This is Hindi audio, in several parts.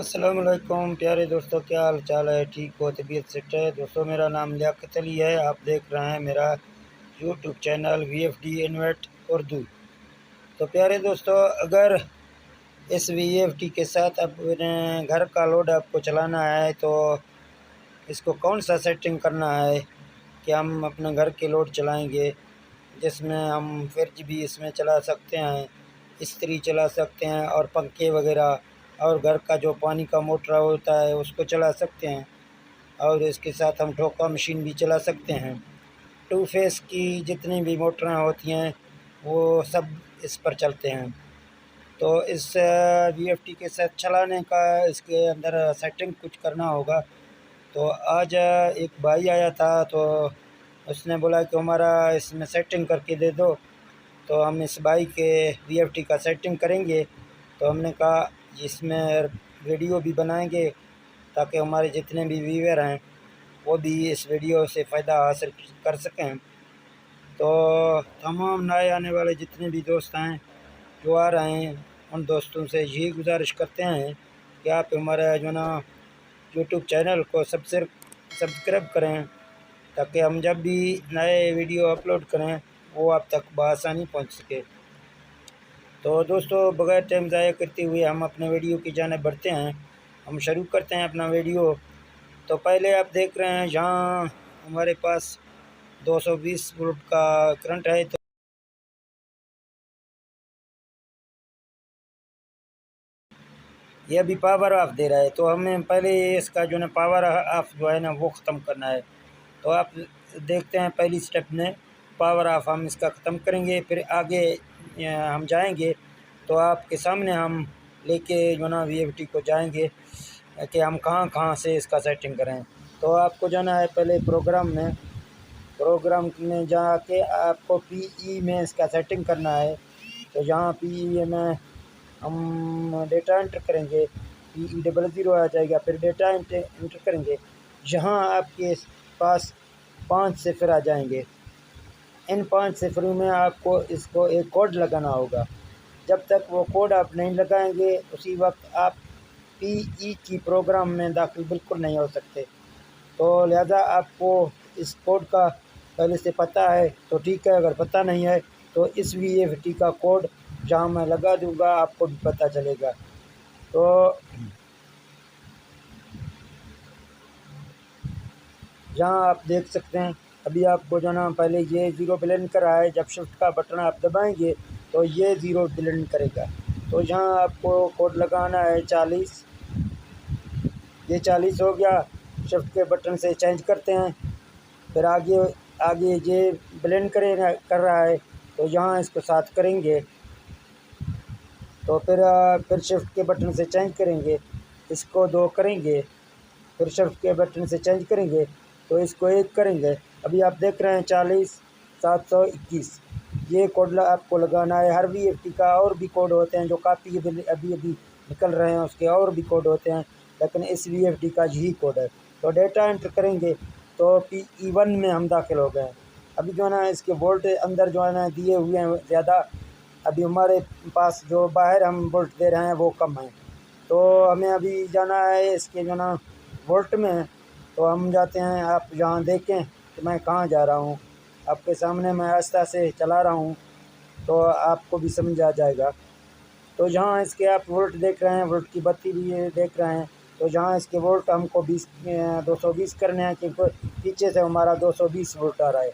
अस्सलामुअलैकुम प्यारे दोस्तों, क्या हाल चाल है? ठीक हो? तबीयत सेट है? दोस्तों, मेरा नाम लियाकत अली है। आप देख रहे हैं मेरा YouTube channel VFD InvIT Urdu. तो प्यारे दोस्तों, अगर इस VFD के साथ अपने घर का लोड आपको चलाना है तो इसको कौन सा सेटिंग करना है कि हम अपने घर के लोड चलाएंगे, जिसमें हम फ्रिज भी इसमें चला सकते हैं, इस्त्री चला सकते हैं और पंखे वगैरह, और घर का जो पानी का मोटर होता है उसको चला सकते हैं, और इसके साथ हम ठोका मशीन भी चला सकते हैं। टू फेस की जितनी भी मोटरें होती हैं वो सब इस पर चलते हैं। तो इस VFD के साथ चलाने का इसके अंदर सेटिंग कुछ करना होगा। तो आज एक भाई आया था, तो उसने बोला कि हमारा इसमें सेटिंग करके दे दो। तो हम इस बाइक के VFD का सेटिंग करेंगे। तो हमने कहा इसमें वीडियो भी बनाएंगे ताकि हमारे जितने भी व्यूअर हैं वो भी इस वीडियो से फ़ायदा हासिल कर सकें। तो तमाम नए आने वाले जितने भी दोस्त हैं जो आ रहे हैं, उन दोस्तों से यही गुजारिश करते हैं कि आप हमारा जो ना यूट्यूब चैनल को सब्सक्राइब करें, ताकि हम जब भी नए वीडियो अपलोड करें वो आप तक बआसानी पहुंच सके। तो दोस्तों, बगैर टाइम ज़ाया करते हुए हम अपने वीडियो की जानिब बढ़ते हैं। हम शुरू करते हैं अपना वीडियो। तो पहले आप देख रहे हैं यहाँ हमारे पास 220 वोल्ट का करंट है। तो ये अभी पावर ऑफ दे रहा है, तो हमें पहले इसका जो है पावर ऑफ जो है ना वो ख़त्म करना है। तो आप देखते हैं पहली स्टेप में पावर ऑफ हम इसका ख़त्म करेंगे, फिर आगे हम जाएंगे। तो आपके सामने हम लेके जो ना VFD को जाएंगे कि हम कहाँ कहाँ से इसका सेटिंग करें। तो आपको जाना है पहले प्रोग्राम में जाके आपको PE में इसका सेटिंग करना है। तो यहाँ PE में हम डेटा एंटर करेंगे, PE00 आ जाएगा, फिर डेटा एंटर करेंगे। यहाँ आपके पास 5 सिफर आ जाएंगे। इन 5 सिफरों में आपको इसको एक कोड लगाना होगा। जब तक वो कोड आप नहीं लगाएंगे उसी वक्त आप PE की प्रोग्राम में दाखिल बिल्कुल नहीं हो सकते। तो लिहाजा आपको इस कोड का पहले से पता है तो ठीक है, अगर पता नहीं है तो इस VFD का कोड जहाँ मैं लगा दूंगा आपको भी पता चलेगा। तो यहाँ आप देख सकते हैं अभी आपको जो ना पहले ये ज़ीरो ब्लेंड करा है। जब शिफ्ट का बटन आप दबाएंगे तो ये ज़ीरो ब्लेंड करेगा। तो यहाँ आपको कोड लगाना है 40। ये 40 हो गया। शिफ्ट के बटन से चेंज करते हैं, फिर आगे आगे ये ब्लेंड कर रहा है तो यहाँ इसको 7 करेंगे। तो फिर शिफ्ट के बटन से चेंज करेंगे, इसको 2 करेंगे, फिर शिफ्ट के बटन से चेंज करेंगे तो इसको 1 करेंगे। अभी आप देख रहे हैं 40 721। ये कोड आपको लगाना है। हर VFD का और भी कोड होते हैं जो काफ़ी अभी अभी निकल रहे हैं, उसके और भी कोड होते हैं, लेकिन इस VFD का यही कोड है। तो डेटा एंटर करेंगे तो PE1 में हम दाखिल हो गए। अभी जो है ना इसके वोल्ट अंदर जो है ना दिए हुए हैं ज़्यादा, अभी हमारे पास जो बाहर हम वोल्ट दे रहे हैं वो कम है। तो हमें अभी जाना है इसके जो ना वोल्ट में। तो हम जाते हैं, आप यहाँ देखें कि मैं कहाँ जा रहा हूँ। आपके सामने मैं आस्ता से चला रहा हूँ तो आपको भी समझ आ जाएगा। तो जहाँ इसके आप वोल्ट देख रहे हैं, वोल्ट की बत्ती भी ये देख रहे हैं। तो जहाँ इसके वोल्ट हमको 220 करने हैं, क्योंकि पीछे से हमारा 220 वोल्ट आ रहा है।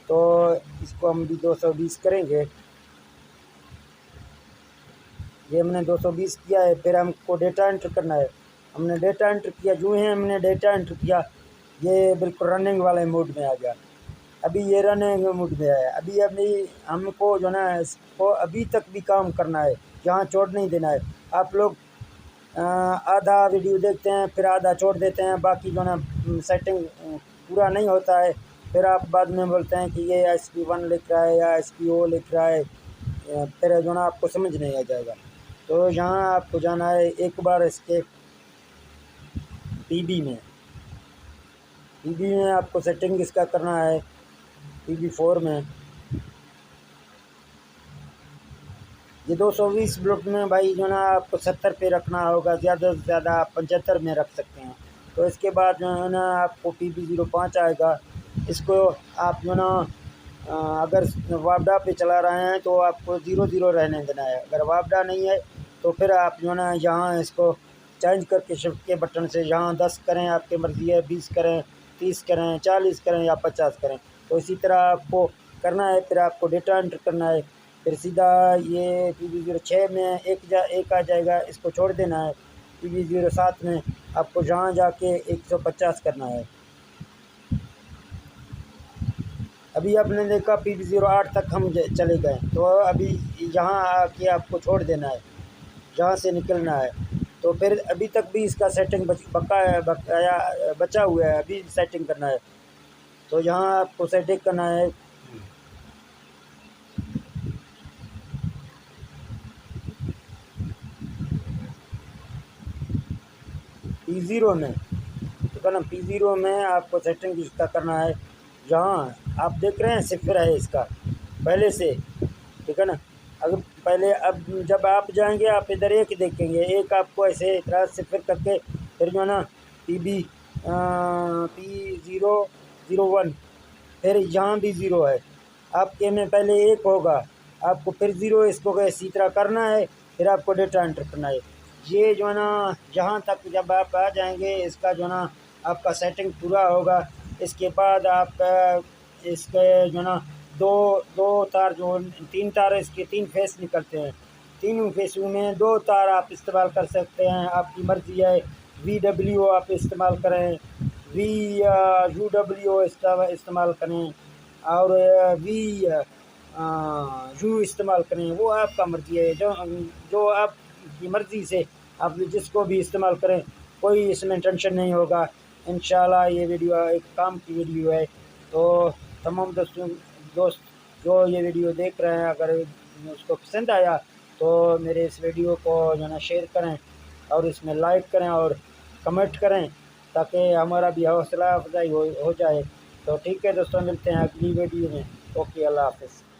तो इसको हम भी 220 करेंगे। ये हमने 220 किया है। फिर हमको डेटा एंटर करना है। हमने डेटा एंटर किया, जो ही हमने डेटा एंटर किया ये बिल्कुल रनिंग वाले मोड में आ गया। अभी ये रनिंग मोड में है। अभी हमको जो ना इसको अभी तक भी काम करना है, यहाँ छोड़ नहीं देना है। आप लोग आधा वीडियो देखते हैं फिर आधा छोड़ देते हैं, बाकी जो ना सेटिंग पूरा नहीं होता है। फिर आप बाद में बोलते हैं कि ये SP1 लिख रहा है या SPO लिख रहा है, फिर जो ना आपको समझ नहीं आ जाएगा। तो यहाँ आपको जाना है एक बार इसके पीबी में आपको सेटिंग इसका करना है। PB4 में ये 220 वोल्ट में भाई जो ना आपको 70 पे रखना होगा, ज़्यादा से ज़्यादा आप 75 में रख सकते हैं। तो इसके बाद जो है ना आपको PB05 आएगा। इसको आप जो ना अगर वापडा पे चला रहे हैं तो आपको 00 रहने देना है। अगर वापडा नहीं है तो फिर आप जो ना यहाँ इसको चेंज करके शिफ्ट के बटन से यहाँ 10 करें, आपकी मर्ज़ी है, 20 करें, 30 करें, 40 करें या 50 करें। तो इसी तरह आपको करना है। फिर आपको डेटा एंटर करना है। फिर सीधा ये PB06 में एक आ जाएगा, इसको छोड़ देना है। PB07 में आपको जहाँ जाके 150 करना है। अभी आपने देखा PB08 तक हम चले गए, तो अभी यहाँ आके आपको छोड़ देना है, जहाँ से निकलना है। तो फिर अभी तक भी इसका सेटिंग बकाया बचा हुआ है, अभी सेटिंग करना है। तो यहाँ आपको सेटिंग करना है। P0 में तो कहना P0 में आपको सेटिंग इसका करना है। जहाँ आप देख रहे हैं सिफर है इसका पहले से, ठीक है ना। अगर पहले अब जब आप जाएंगे आप इधर एक देखेंगे, एक आपको ऐसे तरह सिफर करके फिर जो है ना P001 फिर यहाँ भी 0 है। आपके में पहले एक होगा, आपको फिर 0 इसको इसी तरह करना है। फिर आपको डेटा एंटर करना है। ये जो है ना जहाँ तक जब आप आ जाएंगे इसका जो है ना आपका सेटिंग पूरा होगा। इसके बाद आपका इसके जो है ना दो दो तार जो 3 तार इसके 3 फेस निकलते हैं। तीनों फेसों में 2 तार आप इस्तेमाल कर सकते हैं, आपकी मर्ज़ी है। VW आप इस्तेमाल करें, UW इस्तेमाल करें और यू इस्तेमाल करें, वो आपका मर्ज़ी है। जो आपकी मर्ज़ी से आप जिसको भी इस्तेमाल करें, कोई इसमें टेंशन नहीं होगा। इंशाल्लाह ये वीडियो एक काम की वीडियो है। तो तमाम दोस्त जो ये वीडियो देख रहे हैं, अगर उसको पसंद आया तो मेरे इस वीडियो को जो है शेयर करें और इसमें लाइक करें और कमेंट करें, ताकि हमारा भी हौसला अफजाई हो जाए। तो ठीक है दोस्तों, मिलते हैं अगली वीडियो में। ओके, अल्लाह हाफ़िज़।